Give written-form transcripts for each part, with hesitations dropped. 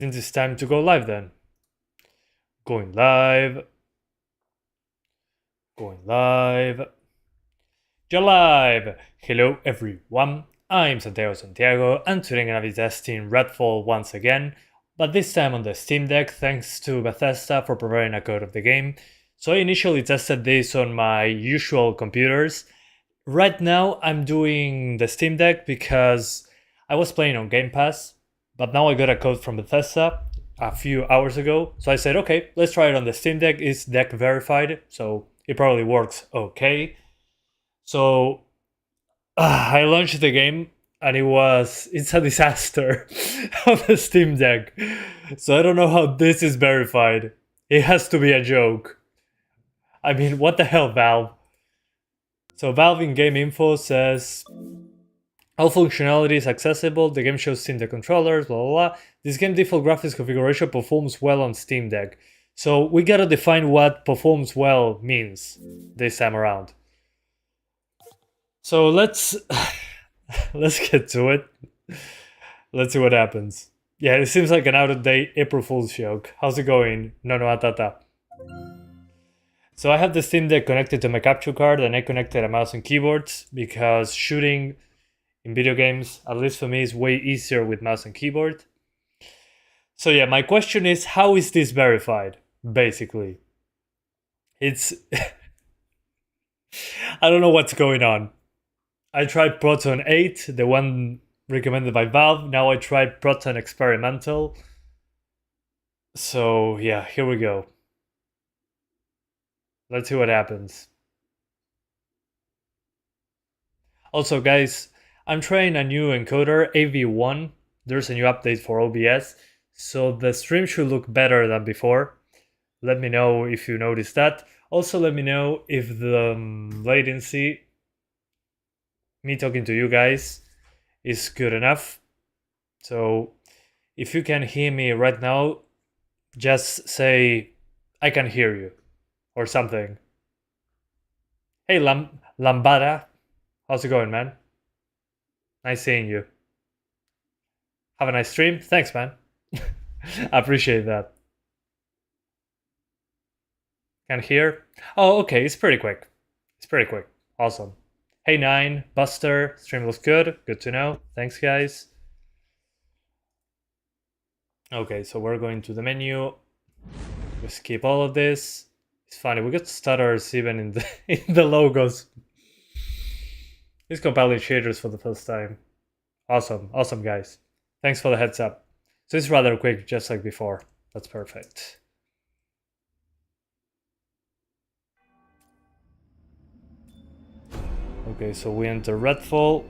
Since it's time to go live then. Going live. Going live. You're live! Hello everyone, I'm Santiago and today I'm gonna be testing Redfall once again, but this time on the Steam Deck thanks to Bethesda for providing a code of the game. So I initially tested this on my usual computers. Right now I'm doing the Steam Deck because I was playing on Gamepad, but now I got a code from Bethesda a few hours ago. So I said, okay, let's try it on the Steam Deck. It's deck verified, so it probably works okay. So I launched the game and it's a disaster on the Steam Deck. So I don't know how this is verified. It has to be a joke. I mean, what the hell, Valve? So Valve in game info says all functionality is accessible. The game shows Steam Deck controllers, blah blah blah. This game default graphics configuration performs well on Steam Deck. So we gotta define what performs well means this time around. So let's get to it. Let's see what happens. Yeah, it seems like an out-of-date April Fool's joke. How's it going? No, atata. So I have the Steam Deck connected to my capture card and I connected a mouse and keyboard because shooting in video games, at least for me, is way easier with mouse and keyboard. So yeah, my question is, how is this verified? Basically, it's I don't know what's going on. I tried Proton 8, the one recommended by Valve. Now I tried Proton Experimental. So yeah, here we go. Let's see what happens. Also guys, I'm trying a new encoder, AV1. There's a new update for OBS, so the stream should look better than before. Let me know if you noticed that. Also let me know if the latency, me talking to you guys, is good enough. So if you can hear me right now, just say I can hear you or something. Hey Lambada, how's it going, man? Nice seeing you. Have a nice stream. Thanks, man. I appreciate that. Can hear? Oh, okay, it's pretty quick. It's pretty quick. Awesome. Hey 9, Buster, stream looks good. Good to know. Thanks, guys. Okay, so we're going to the menu. We skip all of this. It's funny, we got stutters even in the logos. It's compiling shaders for the first time. Awesome, guys. Thanks for the heads up. So it's rather quick, just like before. That's perfect. Okay, so we enter Redfall.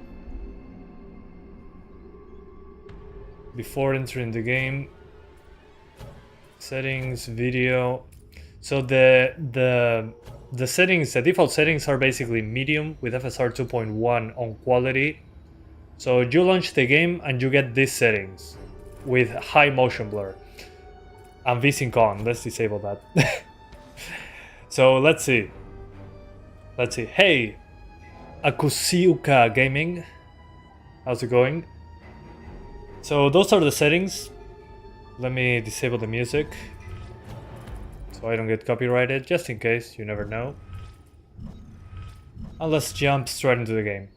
Before entering the game, settings, video. So the settings, the default settings are basically medium with FSR 2.1 on quality. So you launch the game and you get these settings with high motion blur and VSync on. Let's disable that. So let's see. Hey, Akusiuka Gaming, how's it going? So those are the settings. Let me disable the music so I don't get copyrighted, just in case, you never know. And let's jump straight into the game.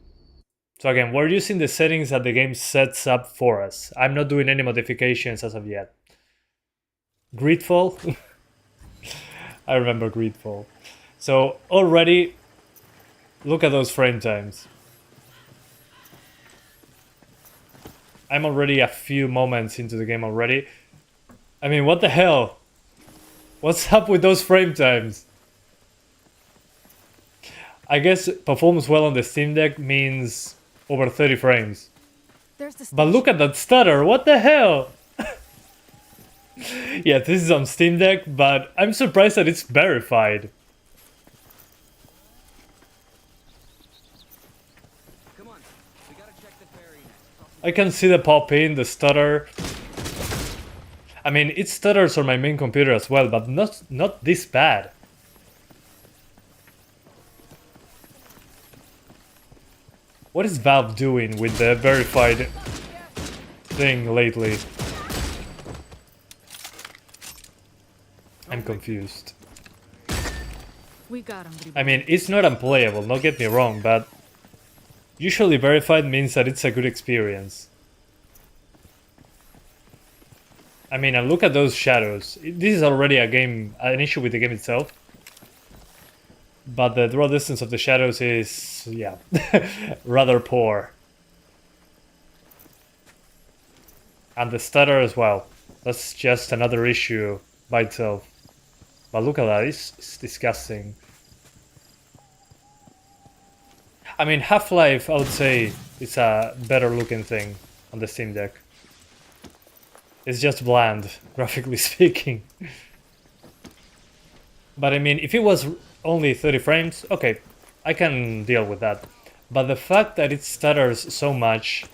So again, we're using the settings that the game sets up for us. I'm not doing any modifications as of yet. Greedfall? I remember Greedfall. So already, look at those frame times. I'm already a few moments into the game already. I mean, what the hell? What's up with those frame times? I guess performs well on the Steam Deck means over 30 frames. But look at that stutter, what the hell? Yeah, this is on Steam Deck, but I'm surprised that it's verified. I can see the pop-in, the stutter. I mean, it stutters on my main computer as well, but not this bad. What is Valve doing with the verified thing lately? I'm confused. We got him. I mean, it's not unplayable, don't get me wrong, but usually verified means that it's a good experience. I mean, and look at those shadows. This is already an issue with the game itself. But the draw distance of the shadows is, yeah, rather poor. And the stutter as well. That's just another issue by itself. But look at that, it's disgusting. I mean, Half-Life, I would say, is a better looking thing on the Steam Deck. It's just bland, graphically speaking. But I mean, if it was only 30 frames, okay, I can deal with that. But the fact that it stutters so much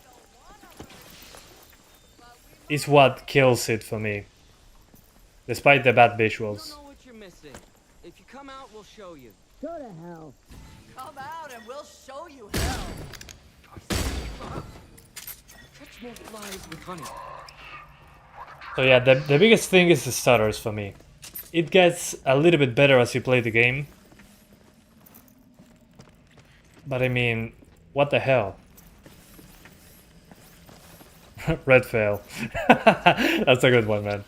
is what kills it for me. Despite the bad visuals. You don't know what you're missing. If you come out, we'll show you. Go to hell. Come out and we'll show you hell. Catch more flies with honey. So yeah, the biggest thing is the stutters for me. It gets a little bit better as you play the game. But I mean, what the hell? Redfall. That's a good one, man.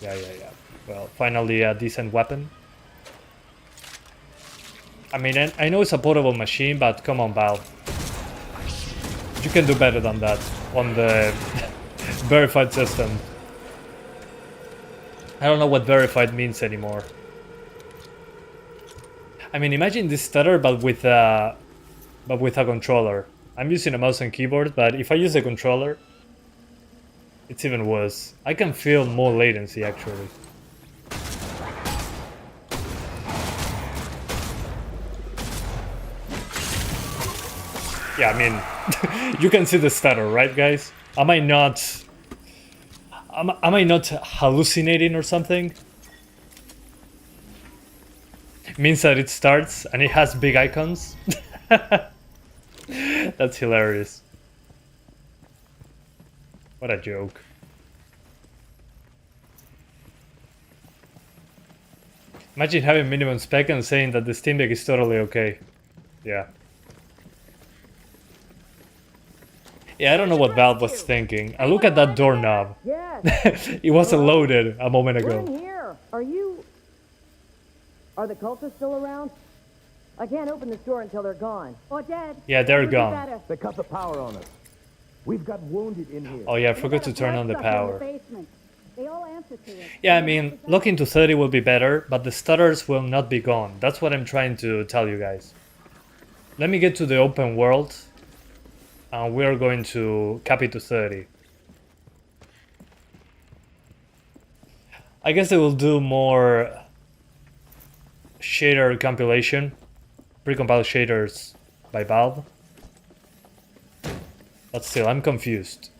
Yeah. Well, finally a decent weapon. I mean, I know it's a portable machine, but come on, Valve. You can do better than that on the verified system. I don't know what verified means anymore. I mean, imagine this stutter, but with a controller. I'm using a mouse and keyboard, but if I use a controller, it's even worse. I can feel more latency, actually. Yeah, I mean, you can see the stutter, right, guys? Am I not hallucinating or something? It means that it starts and it has big icons. That's hilarious. What a joke. Imagine having minimum spec and saying that the Steam Deck is totally okay. Yeah. Yeah, I don't know what Valve was thinking. And look at that doorknob. Yes. It wasn't loaded a moment We're in ago. here. Are the cultists still around? I can't open this door until they're gone. Or dead. Yeah, they're Would be gone. better. They cut the power on us. We've got wounded in here. Oh yeah, I forgot to turn on the power. They all answer to it. Yeah, I mean, looking to 30 will be better, but the stutters will not be gone. That's what I'm trying to tell you guys. Let me get to the open world, and we're going to cap it to 30. I guess they will do more shader compilation, precompiled shaders by Valve. But still, I'm confused.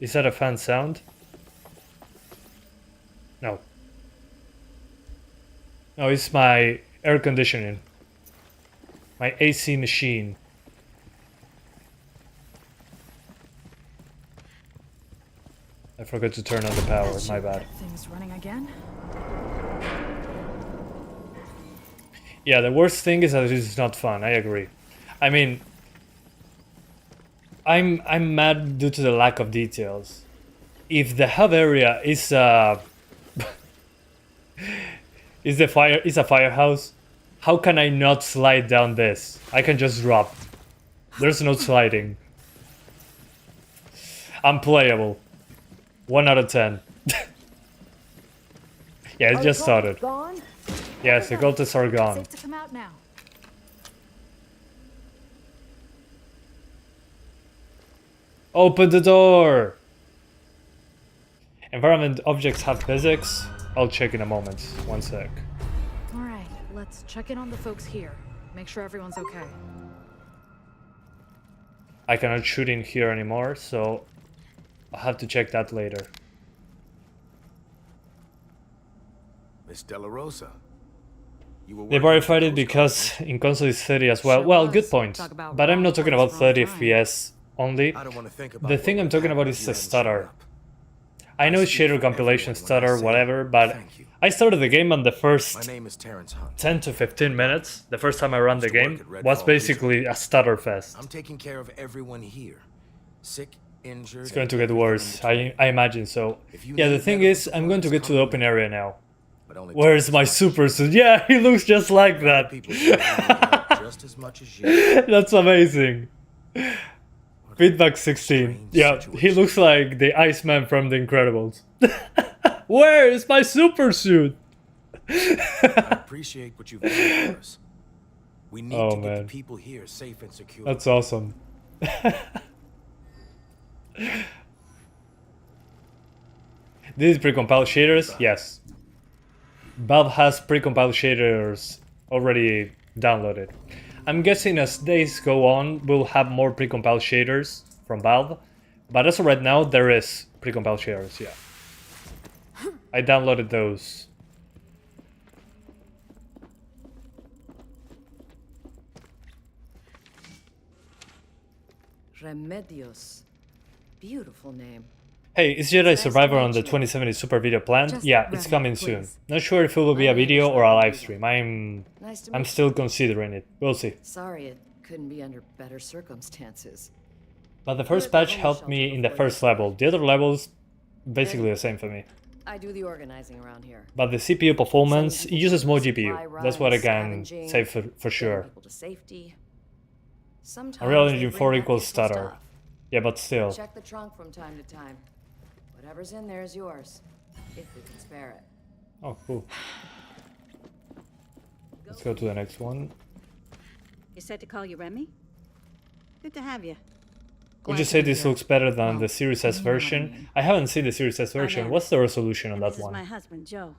Is that a fan sound? No. No, it's my air conditioning. My AC machine. I forgot to turn on the power, my bad. Things running again? Yeah, the worst thing is that it is not fun, I agree. I mean, I'm mad due to the lack of details. If the hub area is is a firehouse, how can I not slide down this? I can just drop. There's no sliding. Unplayable. 1 out of 10. Yeah, it just started. Gone? Yes, the cultists are gone. Safe to come out now. Open the door! Environment objects have physics? I'll check in a moment. 1 sec. Alright, let's check in on the folks here. Make sure everyone's okay. I cannot shoot in here anymore, so I'll have to check that later. Miss Della Rosa. You were They verified it because in console is 30 as well. Well, good point. But I'm not talking about 30 FPS only. I don't want to think about The thing what I'm would talking happen about if is you the hadn't shown stutter. up. I know I it's speak shader for compilation, everyone when I stutter, say whatever, but thank you. I started the game on the My first name is Terrence Hunt. 10 to 15 minutes. The first time I ran the Used to work game at was Redfall basically a stutter fest. I'm taking care of everyone here. Sick, injured. It's going and to get everything in worse. between. I imagine so. If you Yeah, the need thing medical is, I'm going to supplies, get to the come open to me. area now. But only Where's twice my as much. super suit? Yeah, he looks just like There are that. people here who need help just as much as you. That's amazing. Feedback 16. strange Yeah, he situation. looks like the Iceman from The Incredibles. Where is my super suit? I appreciate what you've done for us. We need Oh, to get man. the people here safe and secure. That's awesome. This is precompiled shaders? Yes. Valve has precompiled shaders already downloaded. I'm guessing as days go on, we'll have more precompiled shaders from Valve. But as of right now, there is precompiled shaders, yeah. I downloaded those. Remedios. Beautiful name. Hey, is Jedi Nice to Survivor on meet the you. 2070 Super video planned? Just Yeah, it's Remy, coming soon. please. Not sure if it will be a My name video is or a Remy. live stream. I'm Nice to I'm meet still considering it. We'll see. Sorry it couldn't be under better circumstances. But the first patch helped me in the first level. The other levels, basically the same for me. I do the organizing around here. But the CPU performance, it Sending uses more people GPU. supply That's what I runs, can scavenging, say for getting sure. people to safety. Sometimes Unreal they Engine bring 4 back equals useful stutter. stuff. Yeah, but still. Check the trunk from time to time. Whatever's in there is yours, if we can spare it. Oh, cool. Let's go to the next one. You said to call you Remy? Good to have you. Would Glad you to say be this here. looks better than Well, the Series S you know what I version? mean. I haven't seen the Series S version. am. What's the resolution on And that this is my one? husband, Joe.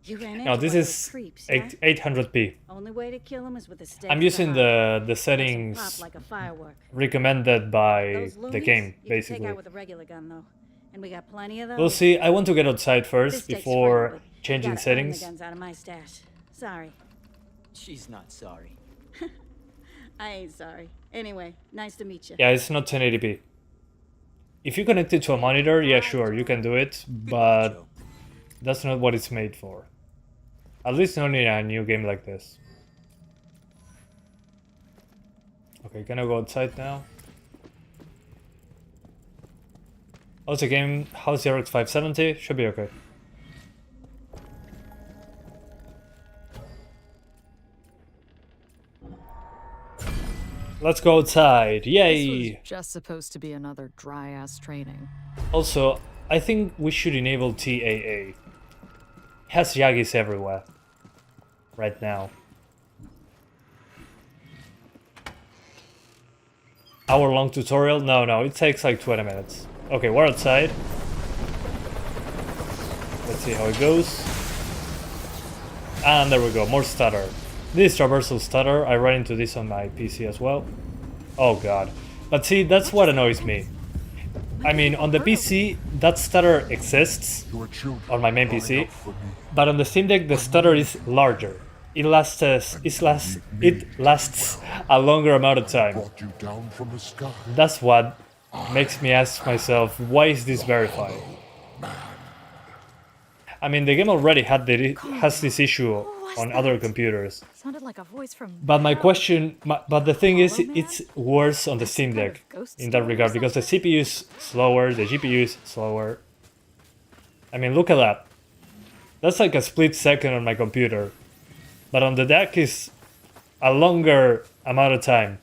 You ran into No, this one of those is creeps, yeah? 800p. Only way to kill him is with a stake. I'm to using heart. the Makes 'em settings pop like a firework. recommended by Those the loonies, game, you can take basically. out with a regular gun though, and we got plenty of those. We'll see. I want to get outside This first stake's before free, but you changing gotta earn settings. The guns out of my stash. Sorry, She's not sorry. I ain't sorry. Anyway, nice to meet you. Yeah, it's not 1080p. If you connect it to a monitor, yeah, sure, you can do it, but Joe. that's not what it's made for. At least not in a new game like this. Okay, can I go outside now? How's the game? How's the RX 570? Should be okay. Let's go outside. This Yay! was just supposed to be another dry-ass training. Also, I think we should enable TAA. It has Yagis everywhere. Right now. Hour-long tutorial? No, it takes like 20 minutes. Okay, we're outside. Let's see how it goes. And there we go, more stutter. This traversal stutter, I ran into this on my PC as well. Oh god. But see, that's what annoys me. I mean, on the PC, that stutter exists on my main PC, but on the Steam Deck, the stutter is larger. It lasts a longer amount of time. That's what makes me ask myself, why is this verified? I mean, the game already has this issue on other computers. Sounded like a voice from. But my question, but the thing is, Hollow Man? it's worse on the Steam kind Deck of ghost in that story or regard because the something? CPU is slower, the GPU is slower. I mean, look at that. That's like a split second on my computer. But on the deck is a longer amount of time.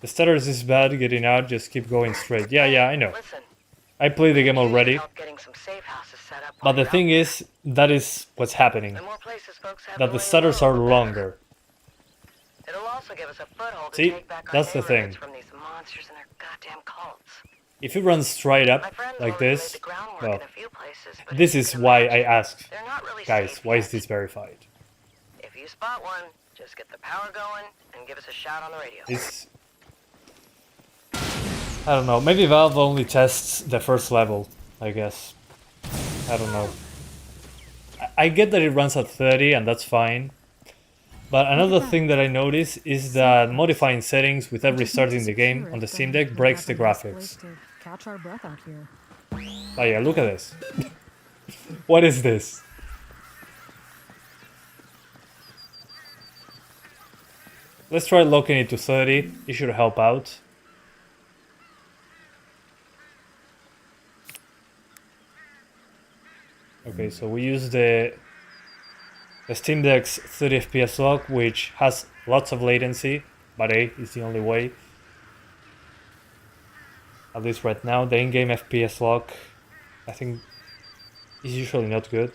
The stutter is this bad getting out, just keep going straight. Yeah, I know. Listen, I played the game already. help getting some safe houses set up But while the you're thing out is, that is what's happening. there. The more places folks have That to the lay stutters low, are the better. longer. It'll also give us a foothold See, to take back our that's the neighborhoods thing. from these monsters and their goddamn cults. If it runs straight My up friends like already laid this, the groundwork well, in a few places, but this as you is can why I imagine, asked, they're not really guys, safe why is yet. this verified? If you spot one, just get the power going and give us a shout on the radio. This... I don't know, maybe Valve only tests the first level, I guess. I don't know. I get that it runs at 30 and that's fine. But another thing that I noticed is that modifying settings with every start in the game on the Steam Deck breaks the graphics. Catch our breath out here. Oh yeah, look at this. What is this? Let's try locking it to 30. It should help out. Okay, so we use the Steam Deck's 30 FPS lock, which has lots of latency, but hey, it's the only way. At least right now, the in-game FPS lock, I think, is usually not good.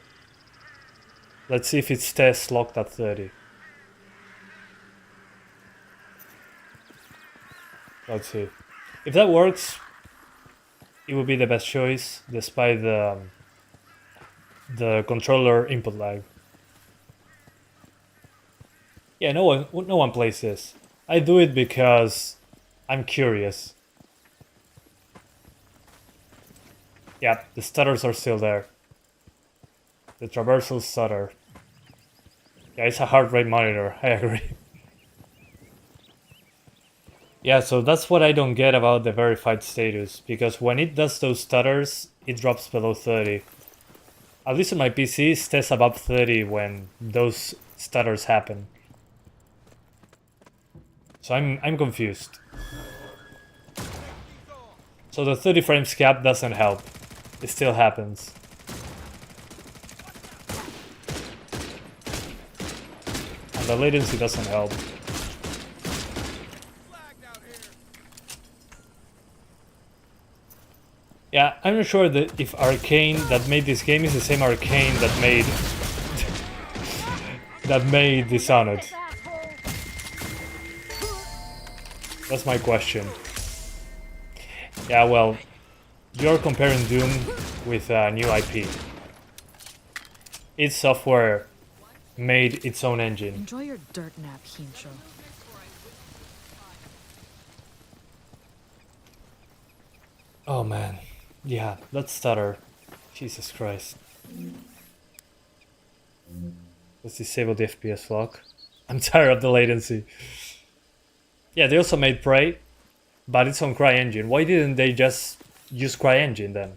Let's see if it stays locked at 30. Let's see. If that works, it would be the best choice, despite the controller input lag. Yeah, no one plays this. I do it because I'm curious. Yeah, the stutters are still there. The traversals stutter. Yeah, it's a heart rate monitor, I agree. Yeah, so that's what I don't get about the verified status, because when it does those stutters, it drops below 30. At least on my PC, it stays above 30 when those stutters happen. So I'm confused. So the 30 frames cap doesn't help. It still happens. And the latency doesn't help. Yeah, I'm not sure that if Arcane that made this game is the same Arcane that made Dishonored. That's my question. Yeah, well, you're comparing Doom with a new IP. Its software made its own engine. Enjoy your dirt nap, Hincho. Oh man. Yeah, that stutter. Jesus Christ. Let's disable the FPS lock. I'm tired of the latency. Yeah, they also made Prey, but it's on CryEngine. Why didn't they just use CryEngine then?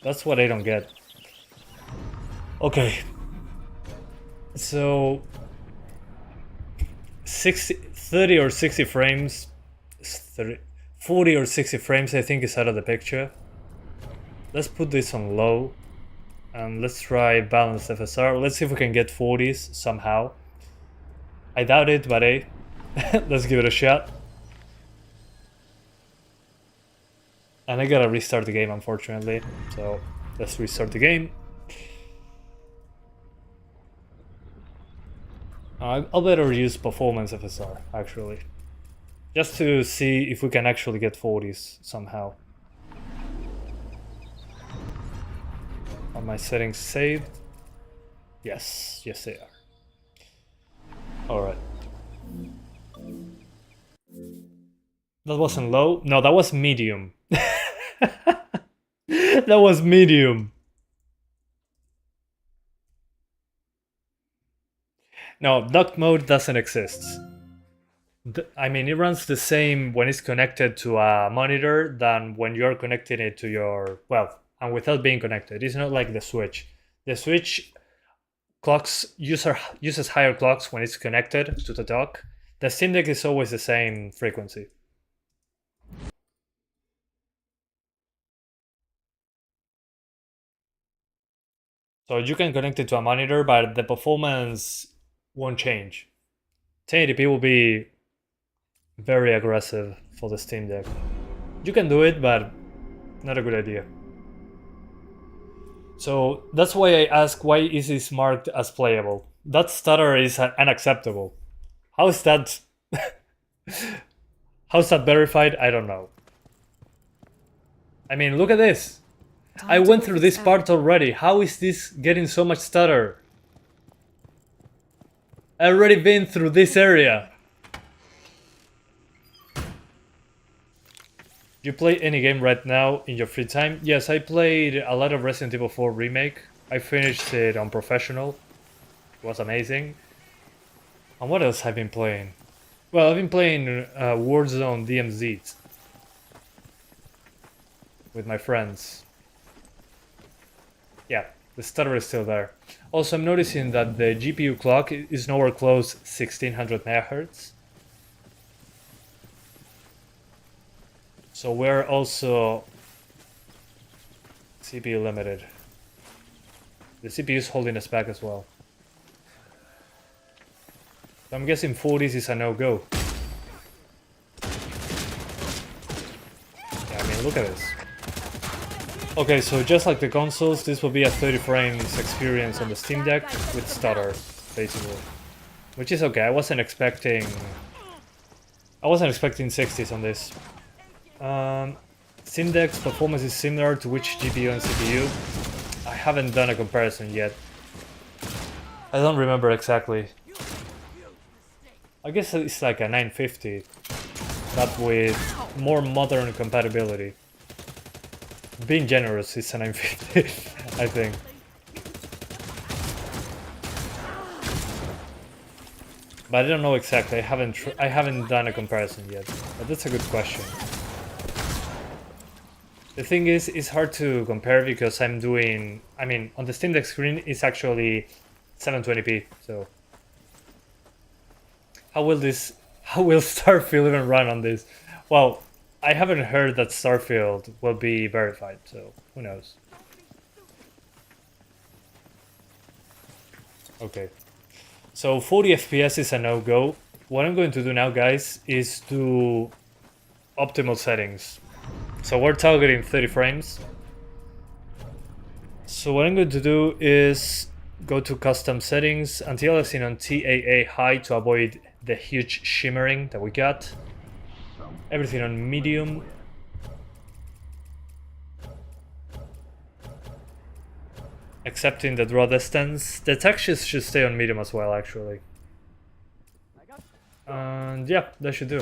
That's what I don't get. Okay. So 30 or 60 frames, 40 or 60 frames I think is out of the picture. Let's put this on low and let's try balanced FSR. Let's see if we can get 40s somehow. I doubt it, but hey, let's give it a shot. And I gotta restart the game, unfortunately, so let's restart the game. I'll better use performance FSR, actually, just to see if we can actually get 40s somehow. Are my settings saved? Yes, yes they are. Alright. That wasn't low? No, that was medium. That was medium. No, dock mode doesn't exist. I mean, it runs the same when it's connected to a monitor than when you're connecting it to your, well, and without being connected. It's not like the Switch. The Switch uses higher clocks when it's connected to the dock. The Steam Deck is always the same frequency. So you can connect it to a monitor, but the performance won't change. 1080p will be very aggressive for the Steam Deck. You can do it, but not a good idea. So that's why I ask, why is this marked as playable? That stutter is unacceptable. How is that? How's that verified? I don't know. I mean, look at this. I went through this part already. How is this getting so much stutter? I've already been through this area. You play any game right now in your free time? Yes, I played a lot of Resident Evil 4 Remake. I finished it on Professional. It was amazing. And what else have I been playing? Well, I've been playing Warzone DMZ with my friends. Yeah, the stutter is still there. Also, I'm noticing that the GPU clock is nowhere close 1600 MHz. So we're also CPU limited. The CPU is holding us back as well. So I'm guessing 40s is a no-go. Yeah, I mean, look at this. Okay, so just like the consoles, this will be a 30 frames experience on the Steam Deck with stutter, basically. Which is okay, I wasn't expecting 60s on this. Steam Deck's performance is similar to which GPU and CPU? I haven't done a comparison yet. I don't remember exactly. I guess it's like a 950, but with more modern compatibility. Being generous, it's a 950, I think. But I don't know exactly. I haven't done a comparison yet. But that's a good question. The thing is, it's hard to compare because I'm doing. I mean, on the Steam Deck screen, it's actually 720p. So how will Starfield even run on this? Well, I haven't heard that Starfield will be verified, so who knows? Okay, so 40 FPS is a no-go. What I'm going to do now, guys, is do optimal settings. So we're targeting 30 frames. So what I'm going to do is go to custom settings, anti-aliasing on TAA high to avoid the huge shimmering that we got. Everything on medium. Excepting the draw distance. The textures should stay on medium as well, actually. And yeah, that should do.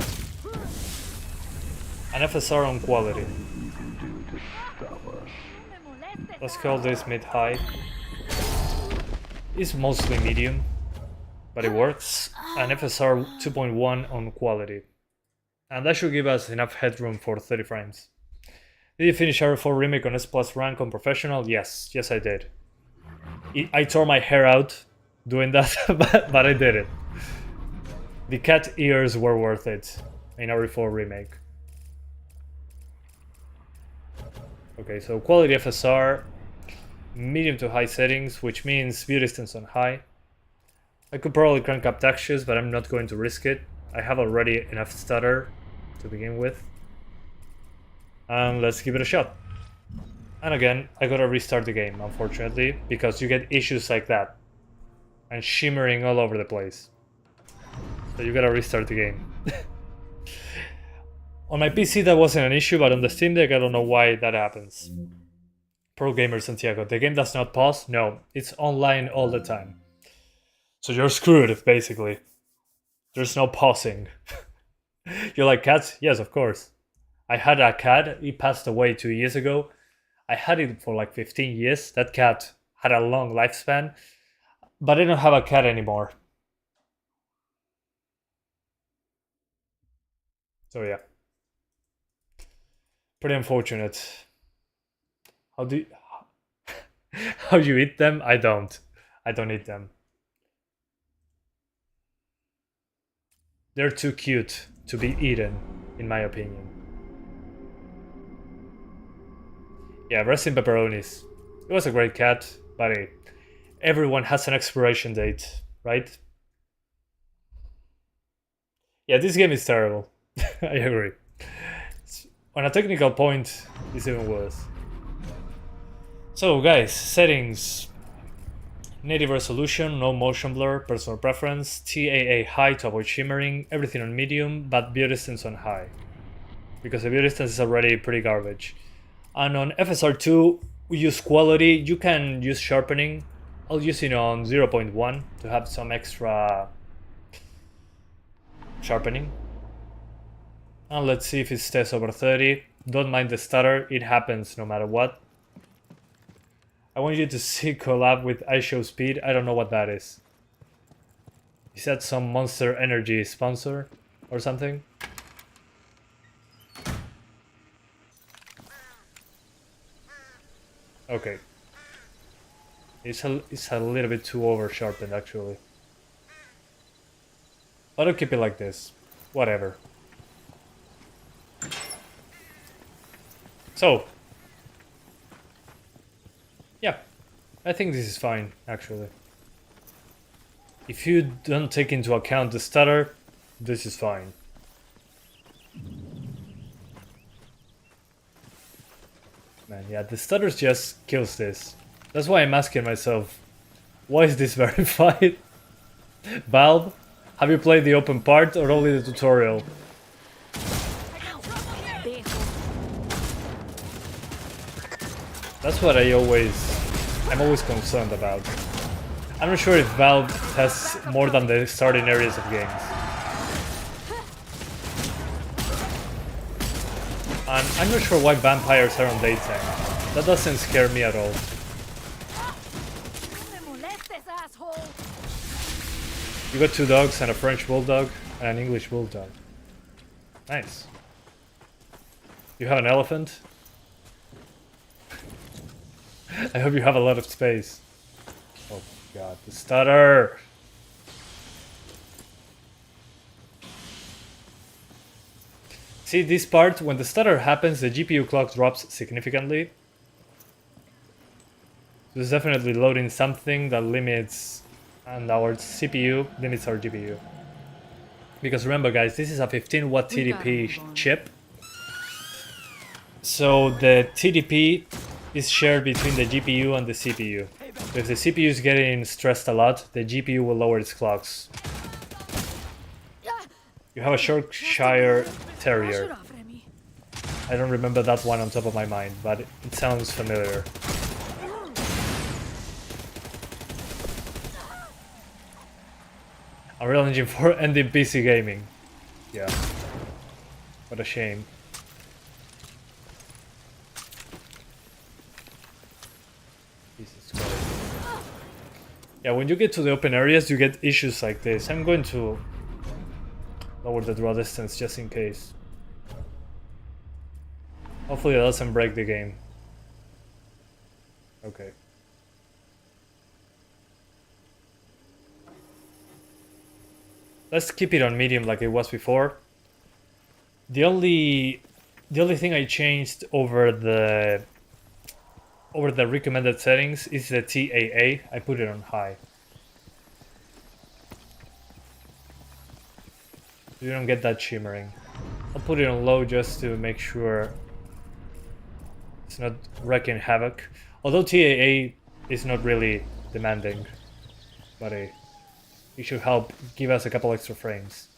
An FSR on quality. Let's call this mid-high. It's mostly medium, but it works. An FSR 2.1 on quality. And that should give us enough headroom for 30 frames. Did you finish RE4 Remake on S Plus rank on Professional? Yes, I did. I tore my hair out doing that, but I did it. The cat ears were worth it in RE4 Remake. Okay, so quality FSR, medium to high settings, which means view distance on high. I could probably crank up textures, but I'm not going to risk it. I have already enough stutter to begin with. And let's give it a shot. And again, I gotta restart the game, unfortunately, because you get issues like that. And shimmering all over the place. So you gotta restart the game. On my PC that wasn't an issue, but on the Steam Deck I don't know why that happens. Pro Gamer Santiago, the game does not pause? No, it's online all the time. So you're screwed, basically. There's no pausing. You like cats? Yes, of course. I had a cat, he passed away 2 years ago. I had it for like 15 years. That cat had a long lifespan, but I don't have a cat anymore. So yeah. Pretty unfortunate. How do you eat them? I don't eat them. They're too cute to be eaten, in my opinion. Yeah, rest in pepperonis. It was a great cat, but everyone has an expiration date, right? Yeah, this game is terrible. I agree. On a technical point, it's even worse. So guys, settings. Native resolution, no motion blur, personal preference, TAA high to avoid shimmering, everything on medium, but view distance on high. Because the view distance is already pretty garbage. And on FSR2, we use quality. You can use sharpening. I'll use it on 0.1 to have some extra sharpening. And let's see if it stays over 30. Don't mind the stutter, it happens no matter what. I want you to see collab with iShow Speed. I don't know what that is. Is that some Monster Energy sponsor or something? Okay. It's a little bit too over sharpened actually. But I'll keep it like this. Whatever. So. Yeah. I think this is fine, actually. If you don't take into account the stutter, this is fine. Man, yeah, the stutter just kills this. That's why I'm asking myself, why is this verified? Valve, have you played the open part or only the tutorial? That's what I'm always concerned about. I'm not sure if Valve tests more than the starting areas of games. And I'm not sure why vampires are on daytime. That doesn't scare me at all. You got 2 dogs and a French bulldog and an English bulldog. Nice. You have an elephant? I hope you have a lot of space. Oh god, the stutter! See this part, when the stutter happens, the GPU clock drops significantly. So it's definitely loading something that limits, and our CPU limits our GPU. Because remember guys, this is a 15 watt TDP chip. So the TDP is shared between the GPU and the CPU. So if the CPU is getting stressed a lot, the GPU will lower its clocks. You have a Yorkshire Terrier. I don't remember that one on top of my mind, but it sounds familiar. Unreal Engine 4 ending PC gaming. Yeah. What a shame. Jesus Christ. Yeah, when you get to the open areas, you get issues like this. I'm going to lower the draw distance just in case. Hopefully that doesn't break the game. Okay. Let's keep it on medium like it was before. The only thing I changed over the recommended settings is the TAA. I put it on high. You don't get that shimmering. I'll put it on low just to make sure it's not wreaking havoc. Although TAA is not really demanding, but it should help give us a couple extra frames.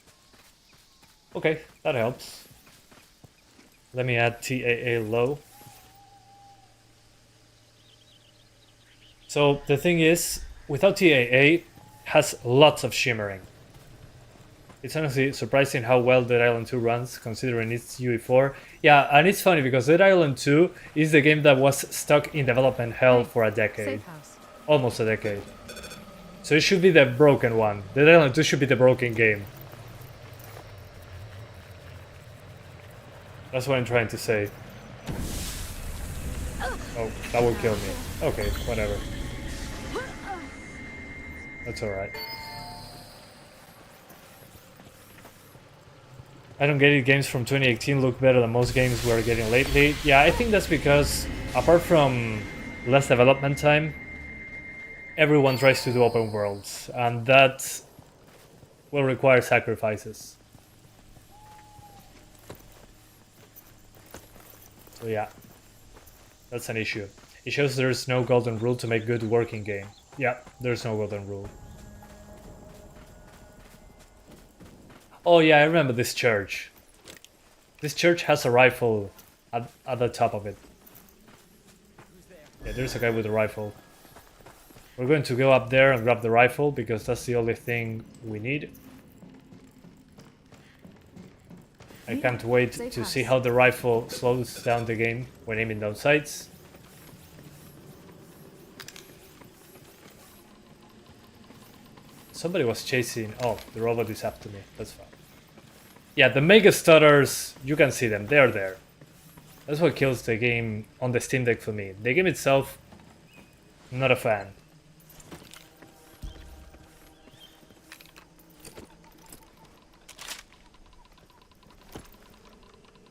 Okay, that helps. Let me add TAA low. So the thing is, without TAA, it has lots of shimmering. It's honestly surprising how well Dead Island 2 runs, considering it's UE4. Yeah, and it's funny because Dead Island 2 is the game that was stuck in development hell for a decade. Almost a decade. So it should be the broken one. Dead Island 2 should be the broken game. That's what I'm trying to say. Oh, that will kill me. Okay, whatever. That's alright. I don't get it, games from 2018 look better than most games we're getting lately. Yeah, I think that's because, apart from less development time, everyone tries to do open worlds, and that will require sacrifices. So yeah, that's an issue. It shows there's no golden rule to make good working game. Yeah, there's no golden rule. Oh yeah, I remember this church. This church has a rifle at the top of it. Yeah, there's a guy with a rifle. We're going to go up there and grab the rifle because that's the only thing we need. I can't wait to see how the rifle slows down the game when aiming down sights. Somebody was chasing... Oh, the robot is after me. That's fine. Yeah, the mega stutters, you can see them. They're there. That's what kills the game on the Steam Deck for me. The game itself, not a fan.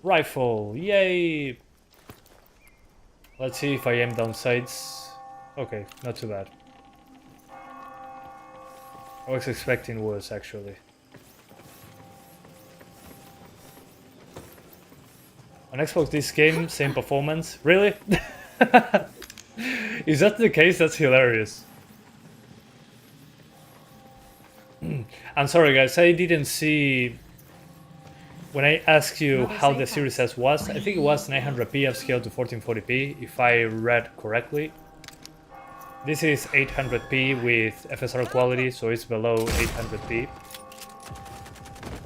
Rifle, yay! Let's see if I am downsides. Okay, not too bad. I was expecting worse, actually. On Xbox, this game, same performance. Really? Is that the case? That's hilarious. I'm sorry, guys. I didn't see... When I asked you how the Series S was, I think it was 900p upscaled to 1440p, if I read correctly. This is 800p with FSR quality, so it's below 800p.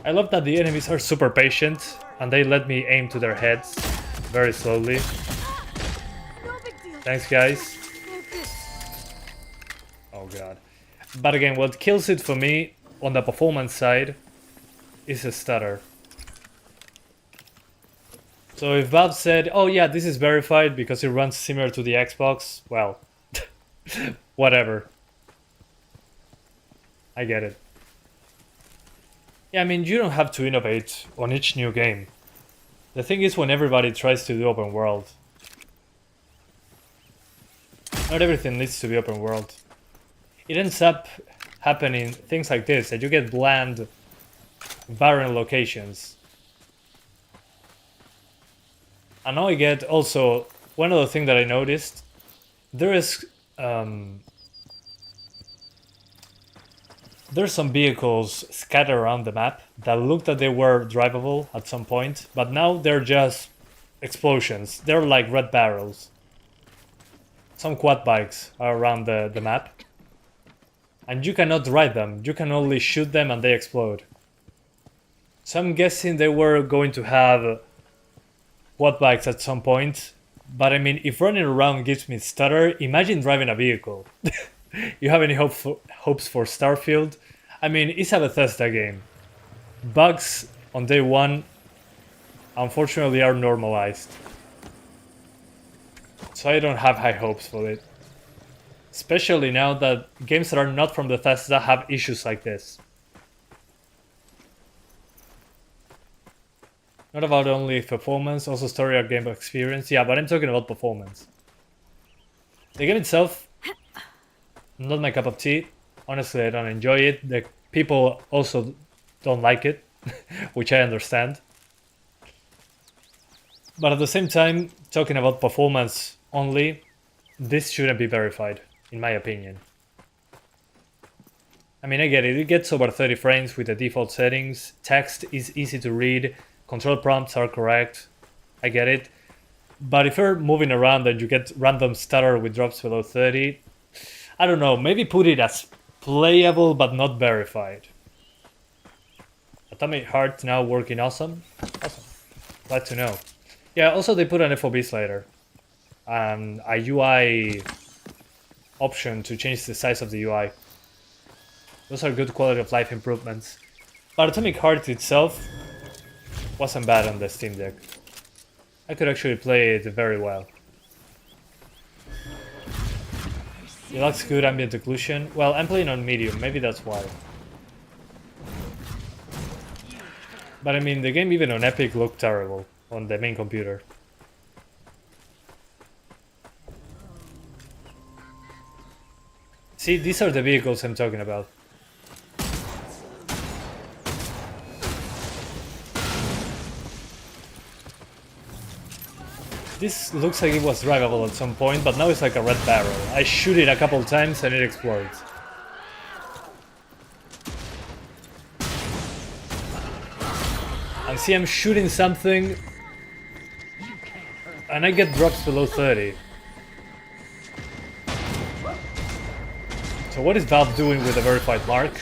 I love that the enemies are super patient, and they let me aim to their heads very slowly. Thanks, guys. Oh god. But again, what kills it for me on the performance side is a stutter. So if Valve said, oh yeah, this is verified because it runs similar to the Xbox, well, whatever. I get it. Yeah, I mean, you don't have to innovate on each new game. The thing is, when everybody tries to do open world, not everything needs to be open world. It ends up happening things like this, that you get bland, barren locations. And now I get also, one other thing that I noticed, there is there's some vehicles scattered around the map that looked that they were drivable at some point, but now they're just explosions. They're like red barrels. Some quad bikes are around the map. And you cannot ride them, you can only shoot them and they explode. So I'm guessing they were going to have quad bikes at some point. But I mean, if running around gives me stutter, imagine driving a vehicle. You have any hopes for Starfield? I mean, it's a Bethesda game. Bugs on day one, unfortunately, are normalized. So I don't have high hopes for it. Especially now that games that are not from Bethesda have issues like this. Not about only performance, also story or game experience. Yeah, but I'm talking about performance. The game itself, not my cup of tea. Honestly, I don't enjoy it. The people also don't like it, which I understand. But at the same time, talking about performance only, this shouldn't be verified, in my opinion. I mean, I get it. It gets over 30 frames with the default settings. Text is easy to read. Control prompts are correct. I get it. But if you're moving around and you get random stutter with drops below 30, I don't know, maybe put it as playable but not verified. Atomic Heart now working awesome. Awesome. Glad to know. Yeah, also they put an FOV slider. And a UI option to change the size of the UI. Those are good quality of life improvements. But Atomic Heart itself wasn't bad on the Steam Deck. I could actually play it very well. It looks good ambient occlusion. Well, I'm playing on medium, maybe that's why. But I mean, the game even on Epic looked terrible on the main computer. See, these are the vehicles I'm talking about. This looks like it was drivable at some point, but now it's like a red barrel. I shoot it a couple times and it explodes. And see, I'm shooting something and I get drops below 30. So what is Valve doing with the verified mark?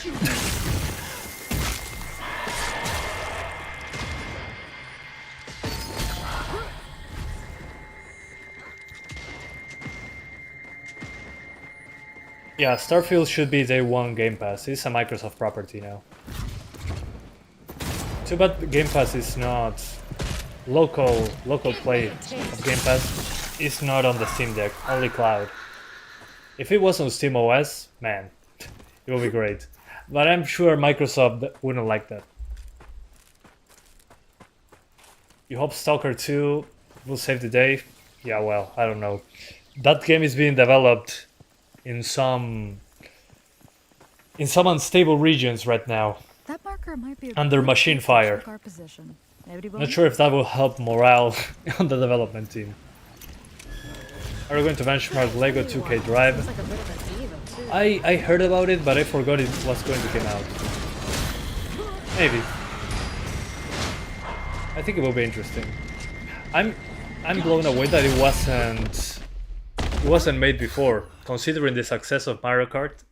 Yeah, Starfield should be day one Game Pass. It's a Microsoft property now. Too bad Game Pass is not local play of Game Pass is not on the Steam Deck, only cloud. If it was on Steam OS, man, it would be great. But I'm sure Microsoft wouldn't like that. You hope Stalker 2 will save the day? Yeah, well, I don't know. That game is being developed in some unstable regions right now. That marker might be Under machine fire. our position. Not sure if that will help morale on the development team. Are we going to benchmark Lego 2K Drive? Sounds like a bit of a diva, too. I heard about it, but I forgot it was going to come out. Maybe. I think it will be interesting. I'm blown away that it wasn't made before, considering the success of Mario Kart.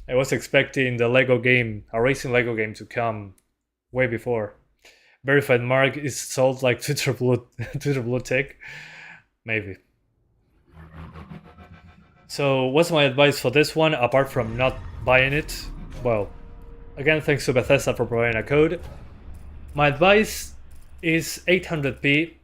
I was expecting the Lego game, a racing Lego game, to come way before. Verified mark is sold like Twitter Blue Tick. Maybe. So what's my advice for this one, apart from not buying it? Well, again, thanks to Bethesda for providing a code. My advice is 800p.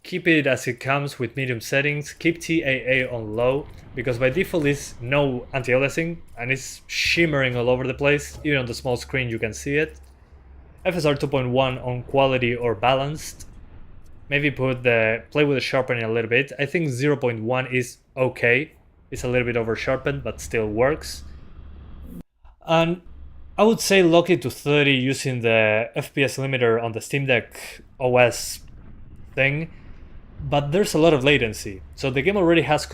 Keep it as it comes with medium settings. Keep TAA on low, because by default it's no anti-aliasing and it's shimmering all over the place. Even on the small screen you can see it. FSR 2.1 on quality or balanced. Maybe play with the sharpening a little bit. I think 0.1 is okay. It's a little bit over sharpened, but still works. And I would say lock it to 30 using the FPS limiter on the Steam Deck OS thing. But there's a lot of latency. So the game already has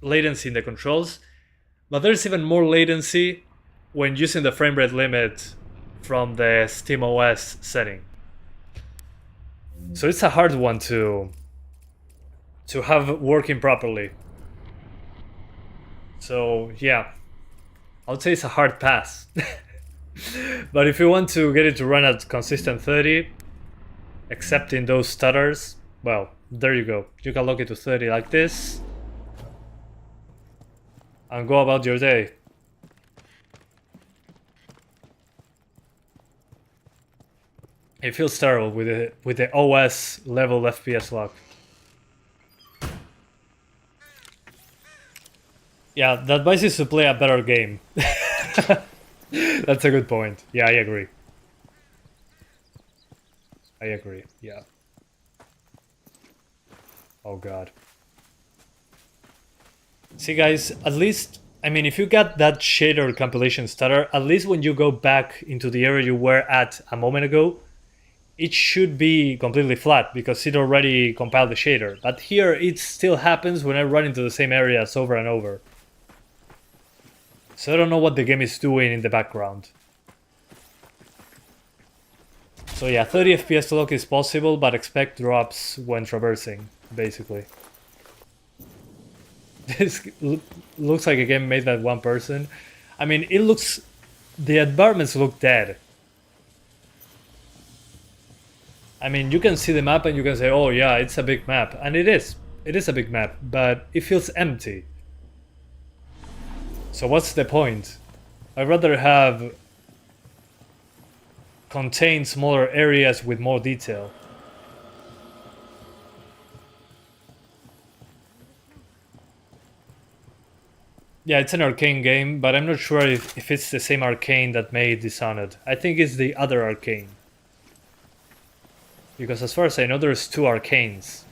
latency in the controls, but there's even more latency when using the frame rate limit from the Steam OS setting. So it's a hard one to have working properly. So yeah, I would say it's a hard pass. But if you want to get it to run at consistent 30, excepting those stutters, well, there you go. You can lock it to 30 like this and go about your day. It feels terrible with the OS level FPS lock. Yeah, the advice is to play a better game. That's a good point. Yeah, I agree. Yeah. Oh god. See guys, at least, I mean, if you got that shader compilation stutter, at least when you go back into the area you were at a moment ago, it should be completely flat because it already compiled the shader. But here it still happens when I run into the same areas over and over. So I don't know what the game is doing in the background. So yeah, 30 FPS lock is possible, but expect drops when traversing, basically. This looks like a game made by one person. I mean, the environments look dead. I mean, you can see the map and you can say, oh yeah, it's a big map. And it is a big map, but it feels empty. So what's the point? I'd rather have contain smaller areas with more detail. Yeah, it's an Arcane game, but I'm not sure if it's the same Arcane that made Dishonored. I think it's the other Arcane. Because as far as I know, there's two Arcanes.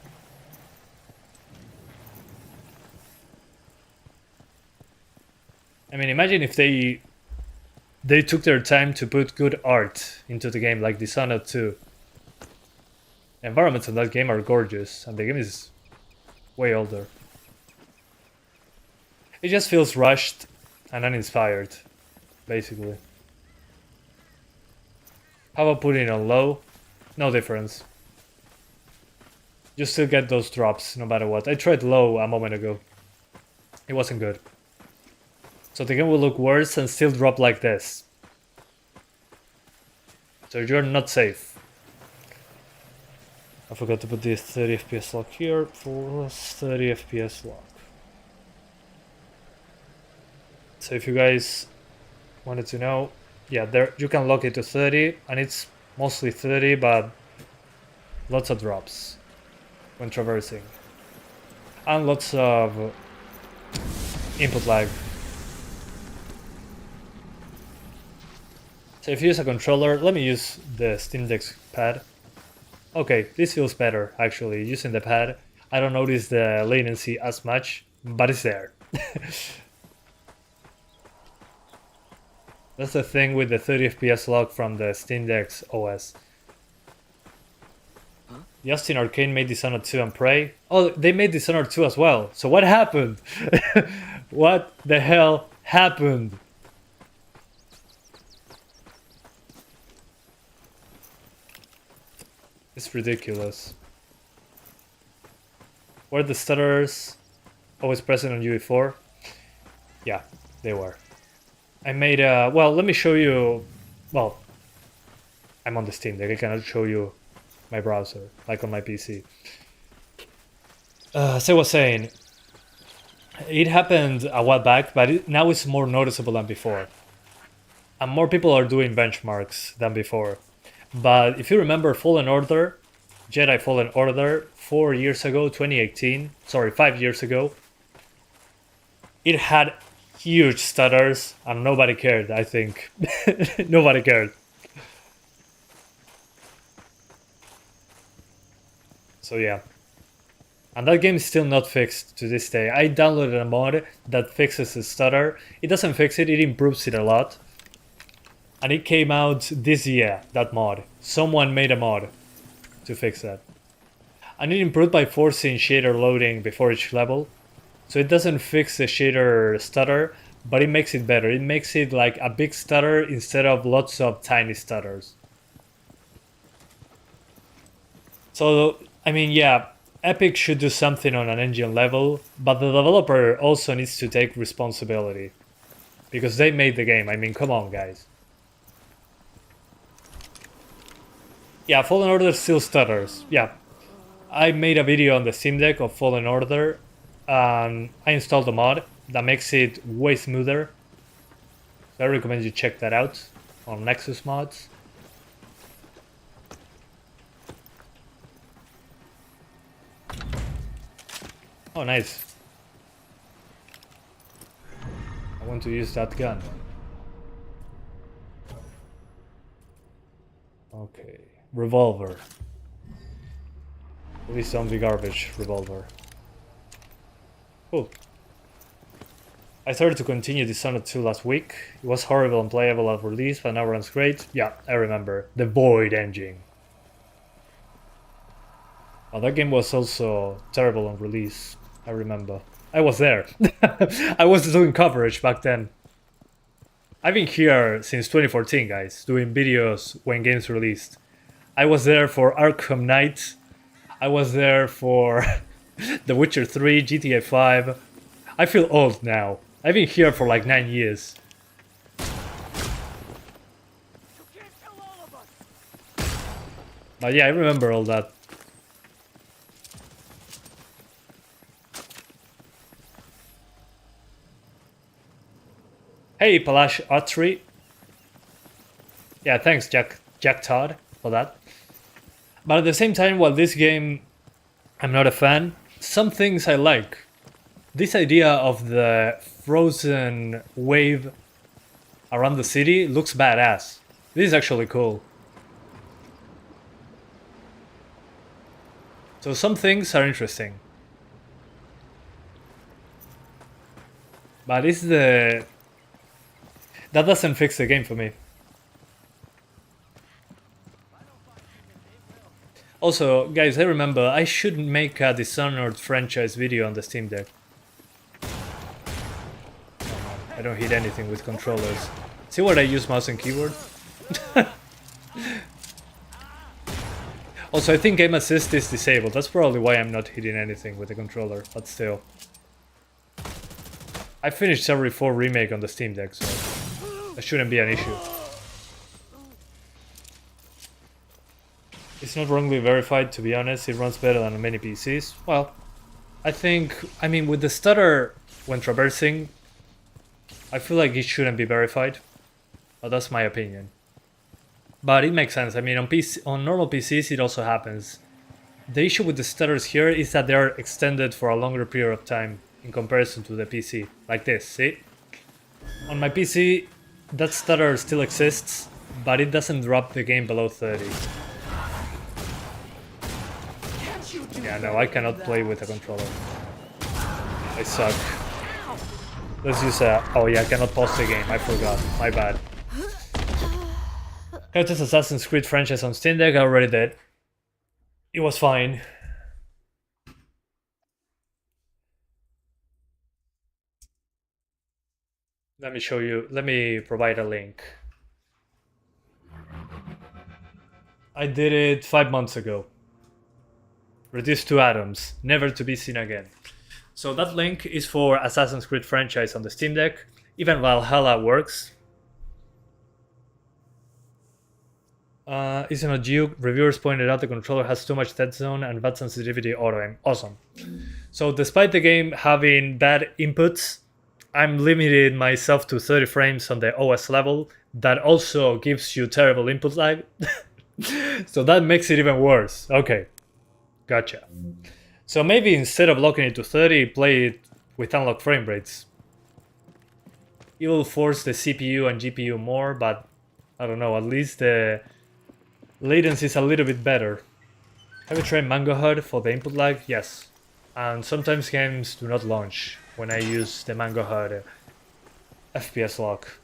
I mean, imagine if they took their time to put good art into the game, like Dishonored 2. Environments in that game are gorgeous, and the game is way older. It just feels rushed and uninspired, basically. How about putting it on low? No difference. You still get those drops no matter what. I tried low a moment ago. It wasn't good. So the game will look worse and still drop like this. So you're not safe. I forgot to put this 30 FPS lock here. For 30 FPS lock. So if you guys wanted to know, yeah, there you can lock it to 30, and it's mostly 30, but lots of drops when traversing, and lots of input lag. So if you use a controller, let me use the Steam Deck's pad. Okay, this feels better actually, using the pad. I don't notice the latency as much, but it's there. That's the thing with the 30 FPS lock from the Steam Deck's OS. Justin Arcane made Dishonored 2 and Prey. Oh, they made Dishonored 2 as well. So what happened? What the hell happened? It's ridiculous. Were the stutters always present on UE4? Yeah, they were. I made a... Well, let me show you... Well, I'm on the Steam Deck. I cannot show you my browser, like on my PC. So I was saying, it happened a while back, but now it's more noticeable than before. And more people are doing benchmarks than before. But if you remember Fallen Order, Jedi Fallen Order, 4 years ago, 2018, sorry, 5 years ago, it had huge stutters and nobody cared, I think. Nobody cared. So yeah. And that game is still not fixed to this day. I downloaded a mod that fixes the stutter. It doesn't fix it, it improves it a lot. And it came out this year, that mod. Someone made a mod to fix that. And it improved by forcing shader loading before each level. So it doesn't fix the shader stutter, but it makes it better. It makes it like a big stutter instead of lots of tiny stutters. So, I mean, yeah, Epic should do something on an engine level, but the developer also needs to take responsibility. Because they made the game, I mean, come on, guys. Yeah, Fallen Order still stutters, yeah. I made a video on the Steam Deck of Fallen Order, and I installed a mod that makes it way smoother. So I recommend you check that out on Nexus Mods. Oh, nice. I want to use that gun. Okay, revolver. Please don't be garbage, revolver. Cool. I started to continue Dishonored 2 last week. It was horrible and playable at release, but now runs great. Yeah, I remember. The Void engine. Oh, that game was also terrible on release. I remember. I was there. I was doing coverage back then. I've been here since 2014, guys, doing videos when games released. I was there for Arkham Knight. I was there for The Witcher 3, GTA 5. I feel old now. I've been here for like 9 years. But yeah, I remember all that. Hey, Palash Archery. Yeah, thanks, Jack Todd, for that. But at the same time, while this game I'm not a fan, some things I like. This idea of the frozen wave around the city looks badass. This is actually cool. So some things are interesting. But it's the... That doesn't fix the game for me. Also, guys, I remember I should make a Dishonored franchise video on the Steam Deck. I don't hit anything with controllers. See what I use mouse and keyboard? Also, I think aim assist is disabled. That's probably why I'm not hitting anything with the controller, but still. I finished Severy 4 Remake on the Steam Deck, so that shouldn't be an issue. It's not wrongly verified, to be honest. It runs better than many PCs. Well, I mean, with the stutter when traversing, I feel like it shouldn't be verified, but that's my opinion. But it makes sense. I mean, on normal PCs it also happens. The issue with the stutters here is that they are extended for a longer period of time in comparison to the PC. Like this, see? On my PC, that stutter still exists, but it doesn't drop the game below 30. Yeah, no, I cannot play with a controller. I suck. Let's use a... Oh yeah, I cannot pause the game, I forgot. My bad. I test Assassin's Creed franchise on Steam Deck, I already did. It was fine. Let me show you, let me provide a link. I did it 5 months ago. Reduced to atoms, never to be seen again. So that link is for Assassin's Creed franchise on the Steam Deck. Even Valhalla works. Isn't a Duke? Reviewers pointed out the controller has too much dead zone and bad sensitivity auto aim. Awesome. So despite the game having bad inputs, I'm limiting myself to 30 frames on the OS level. That also gives you terrible input lag. So that makes it even worse. Okay, gotcha. So maybe instead of locking it to 30, play it with unlocked frame rates. It will force the CPU and GPU more, but I don't know, at least the latency is a little bit better. Have you tried Mango HUD for the input lag? Yes. And sometimes games do not launch when I use the Mango HUD FPS lock.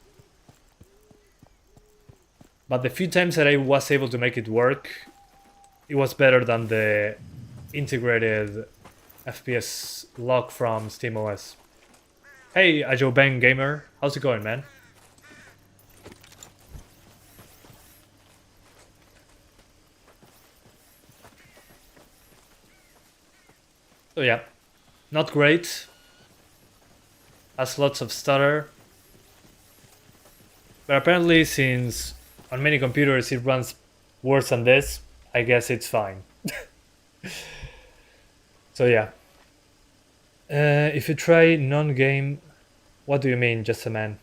But the few times that I was able to make it work, it was better than the integrated FPS lock from SteamOS. Hey, Ajo Bang Gamer, how's it going, man? So yeah, not great. Has lots of stutter. But apparently, since on many computers it runs worse than this, I guess it's fine. So yeah. If you try non-game, what do you mean, just a man?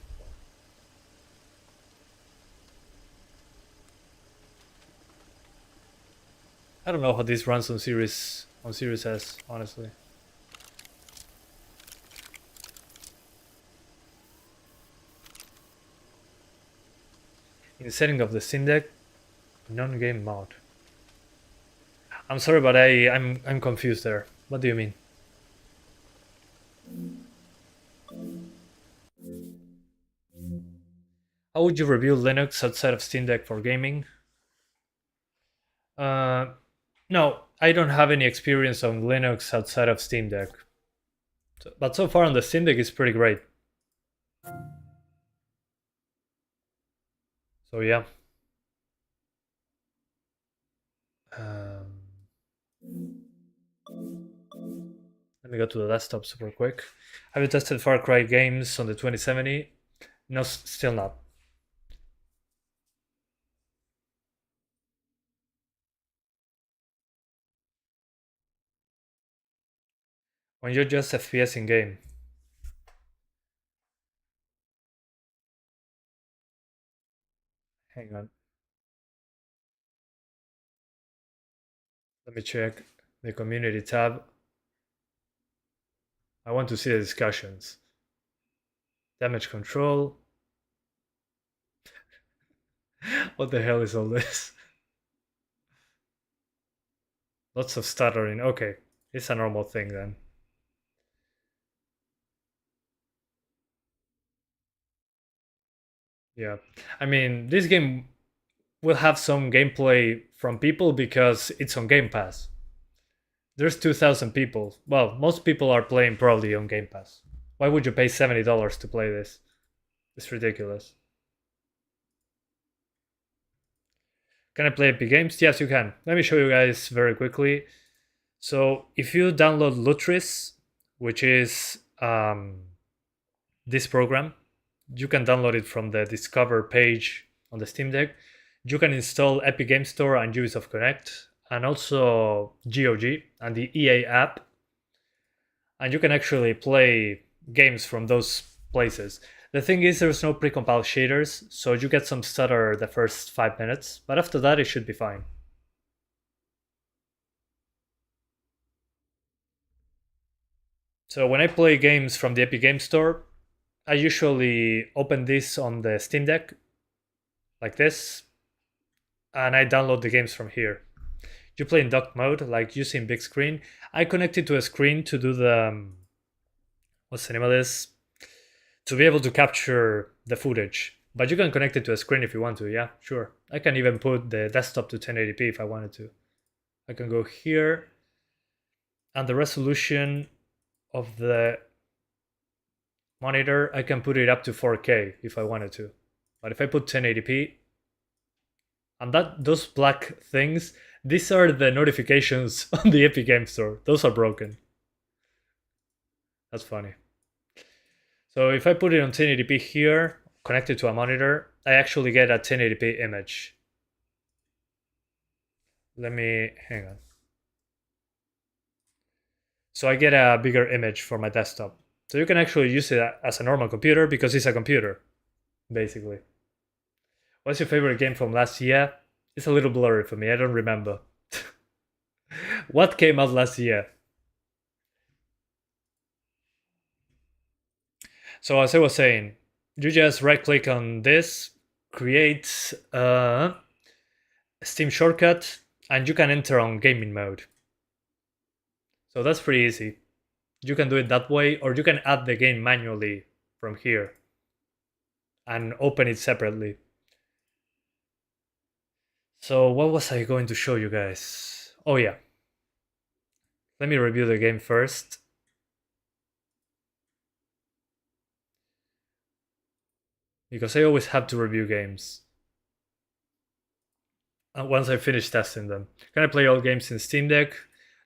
I don't know how this runs on Series S, honestly. In the setting of the Steam Deck, non-game mode. I'm sorry, but I'm confused there. What do you mean? How would you review Linux outside of Steam Deck for gaming? No, I don't have any experience on Linux outside of Steam Deck. But so far on the Steam Deck it's pretty great. So yeah. Let me go to the desktop super quick. Have you tested Far Cry games on the 2070? No, still not. When you're just FPS in game. Hang on. Let me check the community tab. I want to see the discussions. Damage control. What the hell is all this? Lots of stuttering. Okay, it's a normal thing then. Yeah, I mean, this game will have some gameplay from people because it's on Game Pass. There's 2,000 people. Well, most people are playing probably on Game Pass. Why would you pay $70 to play this? It's ridiculous. Can I play Epic Games? Yes, you can. Let me show you guys very quickly. So if you download Lutris, which is this program, you can download it from the Discover page on the Steam Deck. You can install Epic Games Store and Ubisoft Connect, and also GOG and the EA app. And you can actually play games from those places. The thing is, there's no precompiled shaders, so you get some stutter the first 5 minutes, but after that it should be fine. So when I play games from the Epic Games Store, I usually open this on the Steam Deck, like this, and I download the games from here. You play in dock mode, like using big screen. I connect it to a screen to do the, what's the name of this? To be able to capture the footage. But you can connect it to a screen if you want to, yeah, sure. I can even put the desktop to 1080p if I wanted to. I can go here, and the resolution of the monitor, I can put it up to 4K if I wanted to. But if I put 1080p, and those black things, these are the notifications on the Epic Games Store. Those are broken. That's funny. So if I put it on 1080p here, connected to a monitor, I actually get a 1080p image. Let me, hang on. So I get a bigger image for my desktop. So you can actually use it as a normal computer because it's a computer, basically. What's your favorite game from last year? It's a little blurry for me, I don't remember. What came out last year? So as I was saying, you just right click on this, create a Steam shortcut, and you can enter on gaming mode. So that's pretty easy. You can do it that way, or you can add the game manually from here and open it separately. So what was I going to show you guys? Oh yeah. Let me review the game first. Because I always have to review games. And once I finish testing them. Can I play all games in Steam Deck?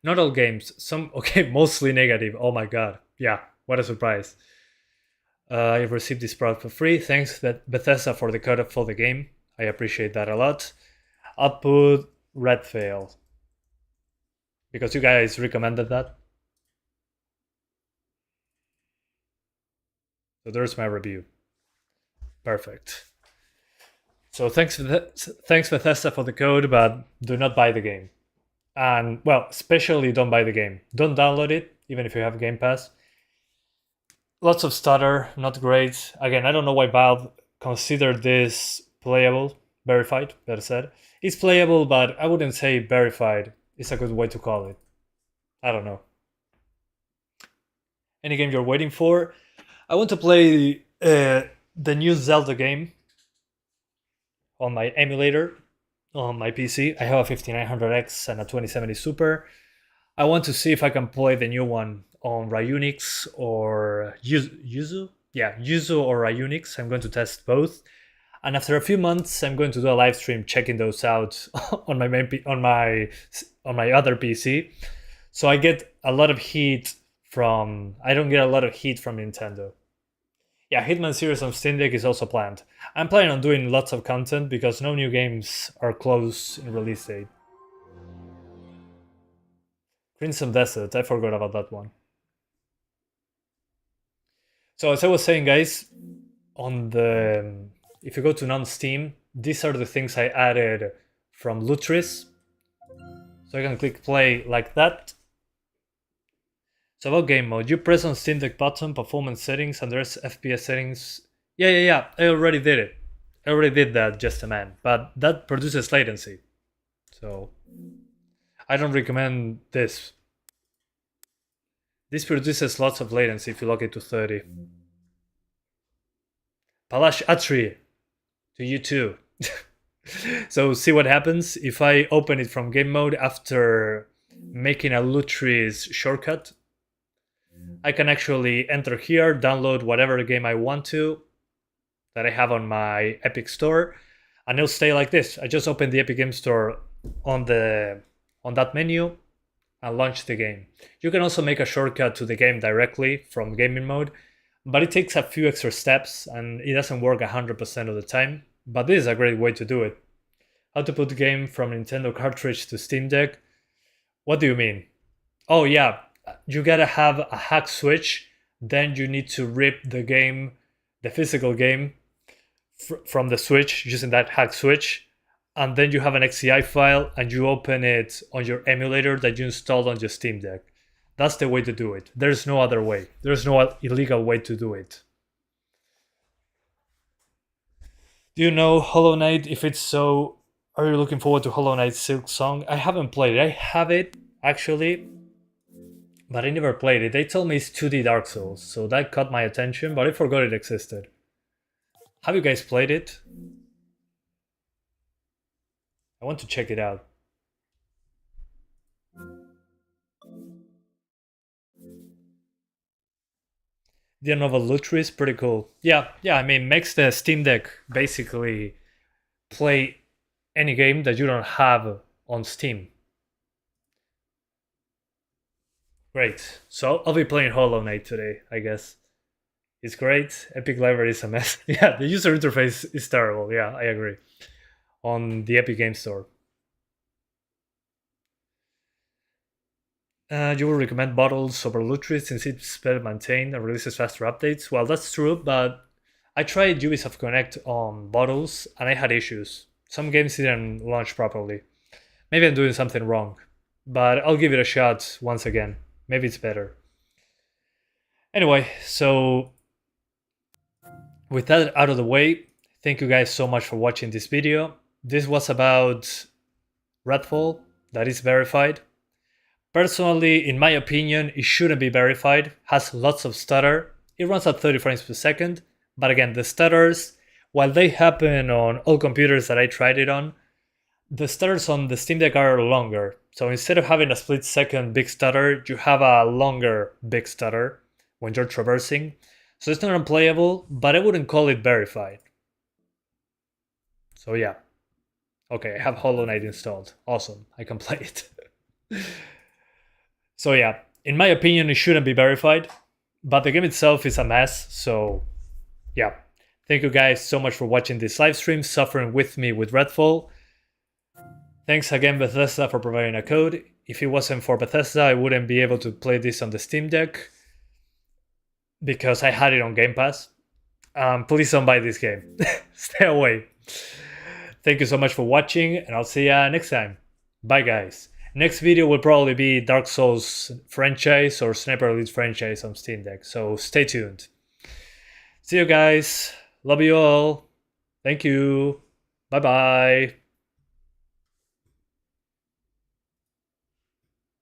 Not all games. Some, okay, mostly negative. Oh my god. Yeah, what a surprise. I've received this product for free. Thanks Bethesda for the code for the game. I appreciate that a lot. I'll put Redfall. Because you guys recommended that. So there's my review. Perfect. So thanks Bethesda for the code, but do not buy the game. And, well, especially don't buy the game. Don't download it, even if you have Game Pass. Lots of stutter, not great. Again, I don't know why Valve considered this playable, verified, better said. It's playable, but I wouldn't say verified. It's a good way to call it. I don't know. Any game you're waiting for? I want to play the new Zelda game on my emulator, on my PC. I have a 5900X and a 2070 Super. I want to see if I can play the new one on Ryunix or Yuzu? Yeah, Yuzu or Ryunix. I'm going to test both. And after a few months, I'm going to do a live stream checking those out on my other PC. So I get a lot of heat from... I don't get a lot of heat from Nintendo. Yeah, Hitman series on Steam Deck is also planned. I'm planning on doing lots of content because no new games are close in release date. Crimson Desert, I forgot about that one. So as I was saying, guys, on the if you go to non-Steam, these are the things I added from Lutris. So I can click play like that. So about game mode, you press on Steam Deck button, performance settings, and there's FPS settings. Yeah, I already did it. I already did that, just a man. But that produces latency. So I don't recommend this. This produces lots of latency if you lock it to 30. Palash Atri, to you too. So see what happens if I open it from game mode after making a Lutris shortcut. I can actually enter here, download whatever game I want to that I have on my Epic Store, and it'll stay like this. I just open the Epic Games Store on that menu and launch the game. You can also make a shortcut to the game directly from gaming mode, but it takes a few extra steps and it doesn't work 100% of the time. But this is a great way to do it. How to put the game from Nintendo cartridge to Steam Deck? What do you mean? Oh yeah, you gotta have a hack switch, then you need to rip the game the physical game from the Switch using that hack switch, and then you have an XCI file and you open it on your emulator that you installed on your Steam Deck. That's the way to do it. There's no other way. There's no illegal way to do it. Do you know Hollow Knight? If it's so, are you looking forward to Hollow Knight Silk Song? I haven't played it. I have it, actually, but I never played it. They told me it's 2D Dark Souls, so that caught my attention, but I forgot it existed. Have you guys played it? I want to check it out. The novel Lutri is pretty cool. Yeah, I mean, makes the Steam Deck basically play any game that you don't have on Steam. Great. So I'll be playing Hollow Knight today, I guess. It's great. Epic Library is a mess. Yeah, the user interface is terrible. Yeah, I agree. On the Epic Game Store. You will recommend bottles over Lutri since it's better maintained and releases faster updates. Well, that's true, but I tried Ubisoft Connect on bottles and I had issues. Some games didn't launch properly. Maybe I'm doing something wrong, but I'll give it a shot once again. Maybe it's better. Anyway, so with that out of the way, thank you guys so much for watching this video. This was about Redfall, that is verified. Personally, in my opinion, it shouldn't be verified. Has lots of stutter. It runs at 30 frames per second. But again, the stutters, while they happen on all computers that I tried it on, the stutters on the Steam Deck are longer. So instead of having a split second big stutter, you have a longer big stutter when you're traversing. So it's not unplayable, but I wouldn't call it verified. So yeah. Okay, I have Hollow Knight installed. Awesome, I can play it. So yeah, in my opinion, it shouldn't be verified, but the game itself is a mess, so yeah. Thank you guys so much for watching this live stream, suffering with me with Redfall. Thanks again, Bethesda, for providing a code. If it wasn't for Bethesda, I wouldn't be able to play this on the Steam Deck, because I had it on Game Pass. Please don't buy this game. Stay away. Thank you so much for watching, and I'll see ya next time. Bye, guys. Next video will probably be Dark Souls franchise or Sniper Elite franchise on Steam Deck, so stay tuned. See you guys. Love you all. Thank you. Bye-bye.